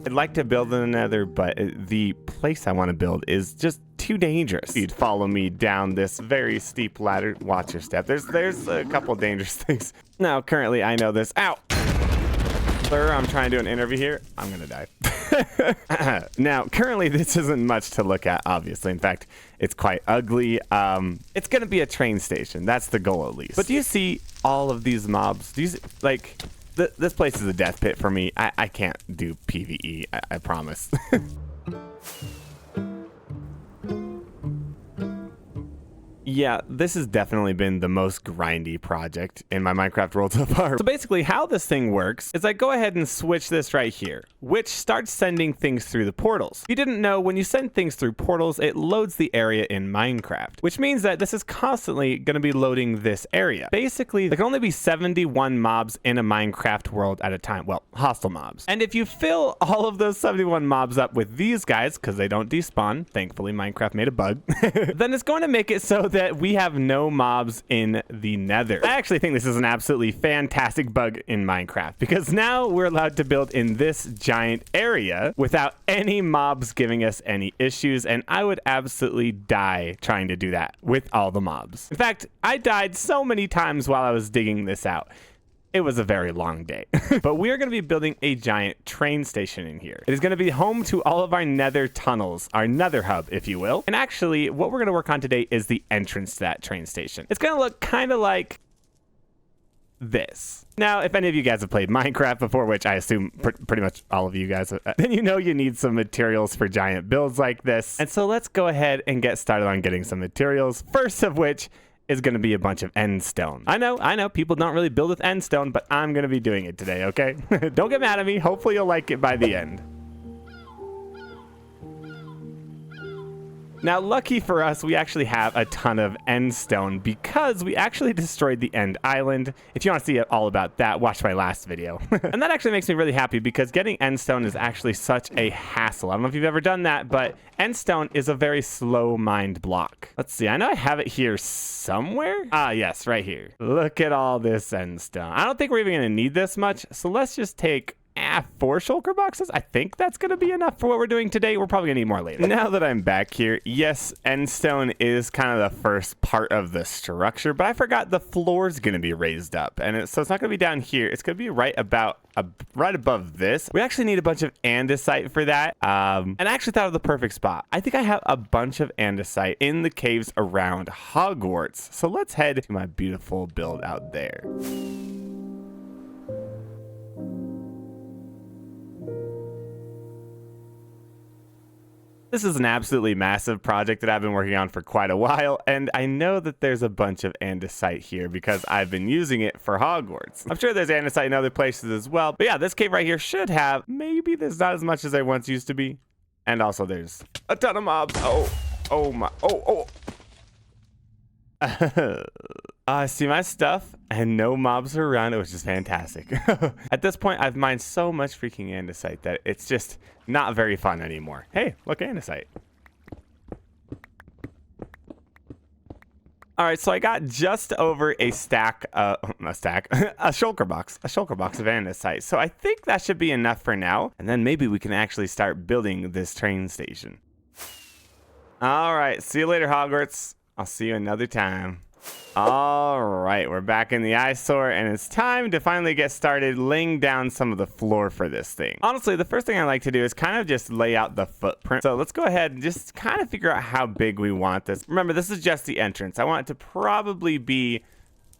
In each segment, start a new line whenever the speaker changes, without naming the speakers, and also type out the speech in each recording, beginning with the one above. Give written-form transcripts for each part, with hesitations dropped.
I'd like to build in the nether, but the place I want to build is just too dangerous. You'd follow me down this very steep ladder. Watch your step. There's a couple dangerous things. Now, currently, I know this. Ow! Sir, I'm trying to do an interview here. I'm gonna die. Now, currently, this isn't much to look at, obviously. In fact, it's quite ugly. It's gonna be a train station. That's the goal, at least. But do you see all of these mobs? Do you see, like, this place is a death pit for me. I can't do PvE, I promise. Yeah, this has definitely been the most grindy project in my Minecraft world so far. So basically how this thing works is I go ahead and switch this right here, which starts sending things through the portals. If you didn't know, when you send things through portals, it loads the area in Minecraft, which means that this is constantly going to be loading this area. Basically, there can only be 71 mobs in a Minecraft world at a time. Well, hostile mobs. And if you fill all of those 71 mobs up with these guys, because they don't despawn, thankfully Minecraft made a bug, then it's going to make it so that we have no mobs in the nether. I actually think this is an absolutely fantastic bug in Minecraft because now we're allowed to build in this giant area without any mobs giving us any issues, and I would absolutely die trying to do that with all the mobs. In fact, I died so many times while I was digging this out. It was a very long day. But we are going to be building a giant train station in here. It is going to be home to all of our nether tunnels, our nether hub, if you will. And actually, what we're going to work on today is the entrance to that train station. It's going to look kind of like this. Now, if any of you guys have played Minecraft before, which I assume pretty much all of you guys have, then you know you need some materials for giant builds like this. And so let's go ahead and get started on getting some materials. First of which is going to be a bunch of end stone. I know, people don't really build with end stone, but I'm going to be doing it today, okay? Don't get mad at me. Hopefully you'll like it by the end. Now, lucky for us, we actually have a ton of end stone because we actually destroyed the end island. If you want to see all about that, watch my last video. And that actually makes me really happy because getting end stone is actually such a hassle. I don't know if you've ever done that, but end stone is a very slow mined block. Let's see, I know I have it here somewhere. Ah, yes, right here. Look at all this end stone. I don't think we're even going to need this much, so let's just take 4 shulker boxes. I think that's going to be enough for what we're doing today. We're probably going to need more later. Now that I'm back here, yes, end stone is kind of the first part of the structure, but I forgot the floor is going to be raised up. And so it's not going to be down here. It's going to be right above this. We actually need a bunch of andesite for that. And I actually thought of the perfect spot. I think I have a bunch of andesite in the caves around Hogwarts. So let's head to my beautiful build out there. This is an absolutely massive project that I've been working on for quite a while, and I know that there's a bunch of andesite here because I've been using it for Hogwarts. I'm sure there's andesite in other places as well, but yeah, this cave right here should have, maybe there's not as much as there once used to be. And also there's a ton of mobs. Oh my, I see my stuff and no mobs are around. It was just fantastic. At this point, I've mined so much freaking andesite that it's just not very fun anymore. Hey, look, andesite. All right, so I got just over a shulker box of andesite. So I think that should be enough for now. And then maybe we can actually start building this train station. All right, see you later, Hogwarts. I'll see you another time. All right, we're back in the eyesore, and it's time to finally get started laying down some of the floor for this thing. Honestly, the first thing I like to do is kind of just lay out the footprint. So let's go ahead and just kind of figure out how big we want this. Remember, this is just the entrance. I want it to probably be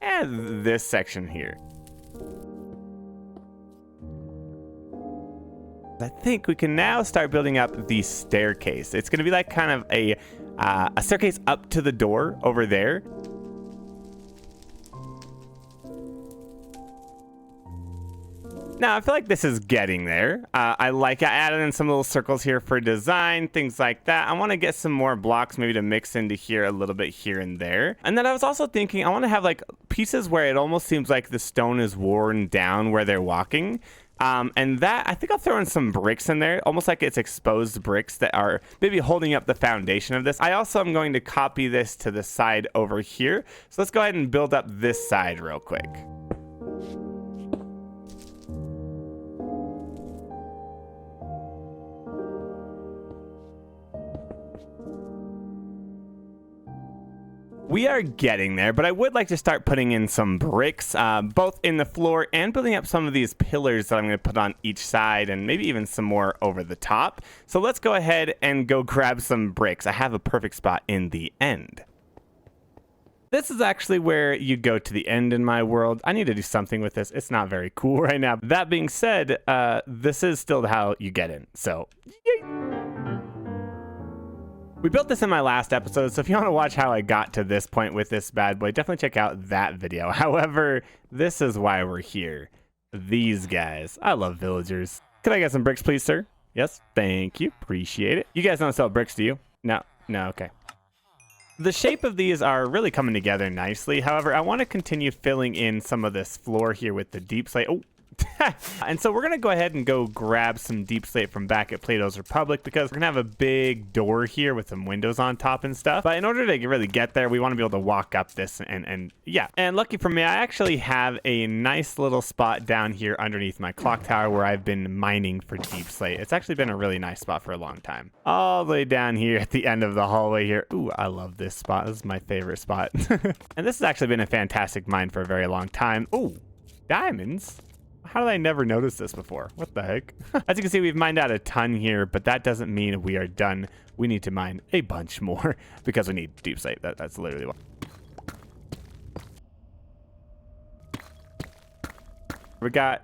this section here. I think we can now start building up the staircase. It's going to be like kind of a staircase up to the door over there. Now, I feel like this is getting there. I added in some little circles here for design, things like that. I want to get some more blocks maybe to mix into here a little bit here and there. And then I was also thinking I want to have like pieces where it almost seems like the stone is worn down where they're walking. And that, I think I'll throw in some bricks in there, almost like it's exposed bricks that are maybe holding up the foundation of this. I also am going to copy this to the side over here. So let's go ahead and build up this side real quick. We are getting there, but I would like to start putting in some bricks, both in the floor and building up some of these pillars that I'm going to put on each side, and maybe even some more over the top. So let's go ahead and go grab some bricks. I have a perfect spot in the end. This is actually where you go to the end in my world. I need to do something with this. It's not very cool right now. That being said, this is still how you get in. So, yay! We built this in my last episode, so if you want to watch how I got to this point with this bad boy, definitely check out that video. However, this is why we're here. These guys. I love villagers. Can I get some bricks, please, sir? Yes, thank you. Appreciate it. You guys don't sell bricks, do you? No, okay. The shape of these are really coming together nicely. However, I want to continue filling in some of this floor here with the deep slate. Oh. And so we're going to go ahead and go grab some deep slate from back at Plato's Republic, because we're going to have a big door here with some windows on top and stuff. But in order to really get there, we want to be able to walk up this and yeah. And lucky for me, I actually have a nice little spot down here underneath my clock tower where I've been mining for deep slate. It's actually been a really nice spot for a long time. All the way down here at the end of the hallway here. Ooh, I love this spot. This is my favorite spot. And this has actually been a fantastic mine for a very long time. Ooh, diamonds. How did I never notice this before? What the heck? As you can see, we've mined out a ton here, but that doesn't mean we are done. We need to mine a bunch more because we need deep slate. That's literally what. We got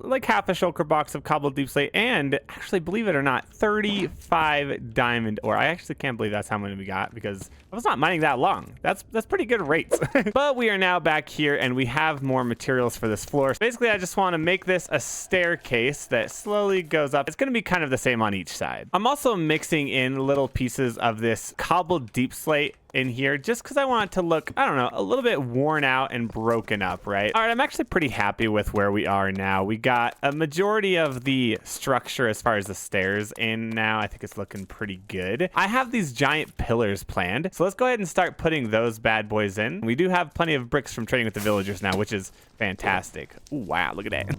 like half a shulker box of cobbled deep slate, and actually, believe it or not, 35 diamond ore. I actually can't believe that's how many we got, because I was not mining that long. That's pretty good rates. But we are now back here, and we have more materials for this floor. So basically, I just want to make this a staircase that slowly goes up. It's going to be kind of the same on each side. I'm also mixing in little pieces of this cobbled deep slate in here just because I want it to look, I don't know, a little bit worn out and broken up, right? All right, I'm actually pretty happy with where we are now. We got a majority of the structure as far as the stairs in now. I think it's looking pretty good. I have these giant pillars planned, so let's go ahead and start putting those bad boys in. We do have plenty of bricks from trading with the villagers now, which is fantastic. Ooh, wow, look at that.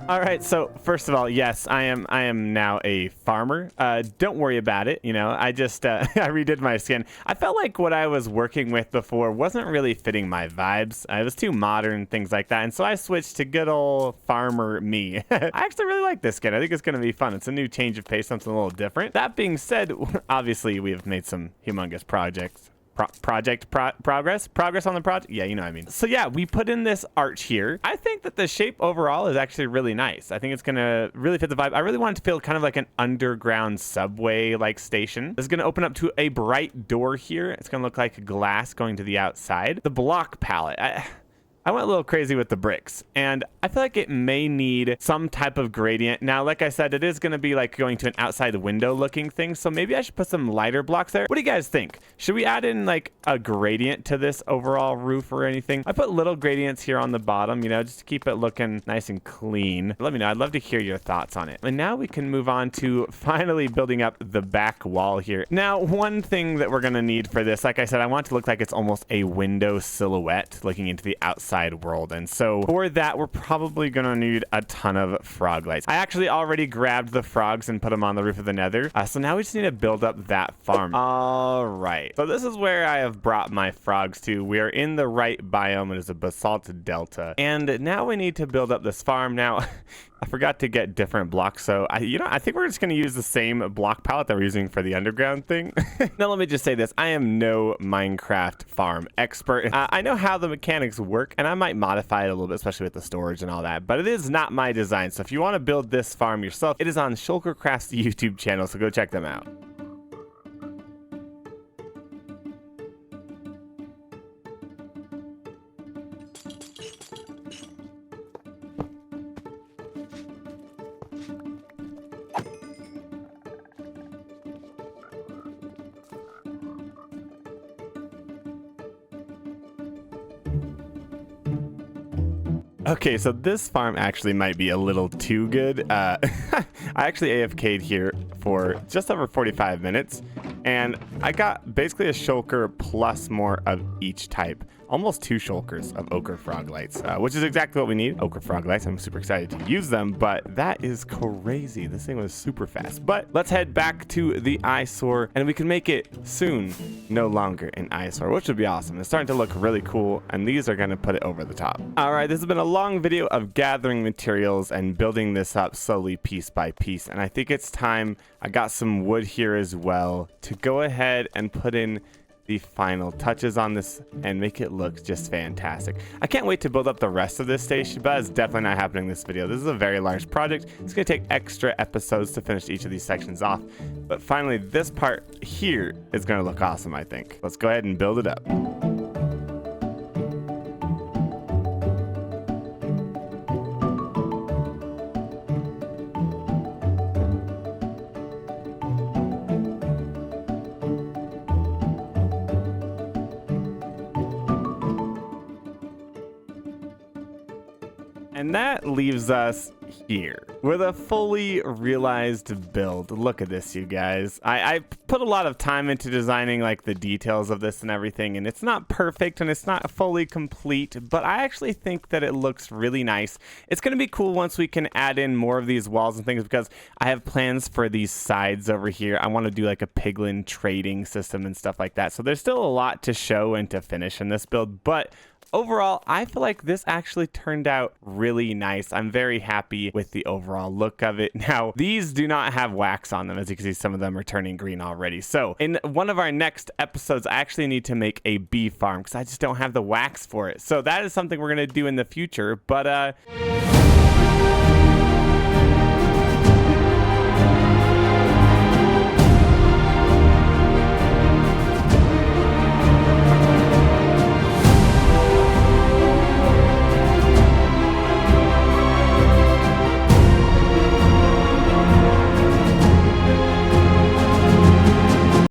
All right, so first of all, yes, I am now a farmer. Don't worry about it. You know, I just I redid my skin. I felt like what I was working with before wasn't really fitting my vibes. It was too modern, things like that, and so I switched to good old farmer me. I actually really like this skin. I think it's going to be fun. It's a new change of pace, something a little different. That being said, obviously we have made some humongous projects. Progress on the project. Yeah, you know what I mean. So yeah, we put in this arch here. I think that the shape overall is actually really nice. I think it's gonna really fit the vibe. I really want it to feel kind of like an underground subway like station. This is gonna open up to a bright door here. It's gonna look like glass going to the outside. The block palette. I went a little crazy with the bricks, and I feel like it may need some type of gradient. Now, like I said, it is going to be like going to an outside window looking thing, so maybe I should put some lighter blocks there. What do you guys think? Should we add in like a gradient to this overall roof or anything? I put little gradients here on the bottom, you know, just to keep it looking nice and clean. Let me know. I'd love to hear your thoughts on it. And now we can move on to finally building up the back wall here. Now, one thing that we're going to need for this, like I said, I want it to look like it's almost a window silhouette looking into the outside world, and so for that we're probably gonna need a ton of frog lights. I actually already grabbed the frogs and put them on the roof of the nether, so now we just need to build up that farm. All right, so this is where I have brought my frogs to. We are in the right biome. It is a basalt delta, and now we need to build up this farm. Now I forgot to get different blocks, so I think we're just going to use the same block palette that we're using for the underground thing. Now, let me just say this. I am no Minecraft farm expert. I know how the mechanics work, and I might modify it a little bit, especially with the storage and all that, but it is not my design. So if you want to build this farm yourself, it is on Shulkercraft's YouTube channel, so go check them out. Okay, so this farm actually might be a little too good. I actually AFK'd here for just over 45 minutes, and I got basically a shulker plus more of each type. Almost 2 shulkers of ochre frog lights, which is exactly what we need. Ochre frog lights, I'm super excited to use them, but that is crazy. This thing was super fast. But let's head back to the eyesore, and we can make it soon no longer an eyesore, which would be awesome. It's starting to look really cool, and these are going to put it over the top. All right, this has been a long video of gathering materials and building this up slowly piece by piece, and I think it's time. I got some wood here as well to go ahead and put in the final touches on this and make it look just fantastic. I can't wait to build up the rest of this station, but it's definitely not happening in this video. This is a very large project. It's going to take extra episodes to finish each of these sections off, but finally this part here is going to look awesome, I think. Let's go ahead and build it up. And that leaves us here with a fully realized build. Look at this, you guys. I put a lot of time into designing like the details of this and everything, and it's not perfect and it's not fully complete, but I actually think that it looks really nice. It's going to be cool once we can add in more of these walls and things, because I have plans for these sides over here. I want to do like a piglin trading system and stuff like that. So there's still a lot to show and to finish in this build, but overall, I feel like this actually turned out really nice. I'm very happy with the overall look of it. Now, these do not have wax on them. As you can see, some of them are turning green already. So in one of our next episodes, I actually need to make a bee farm because I just don't have the wax for it. So that is something we're going to do in the future. But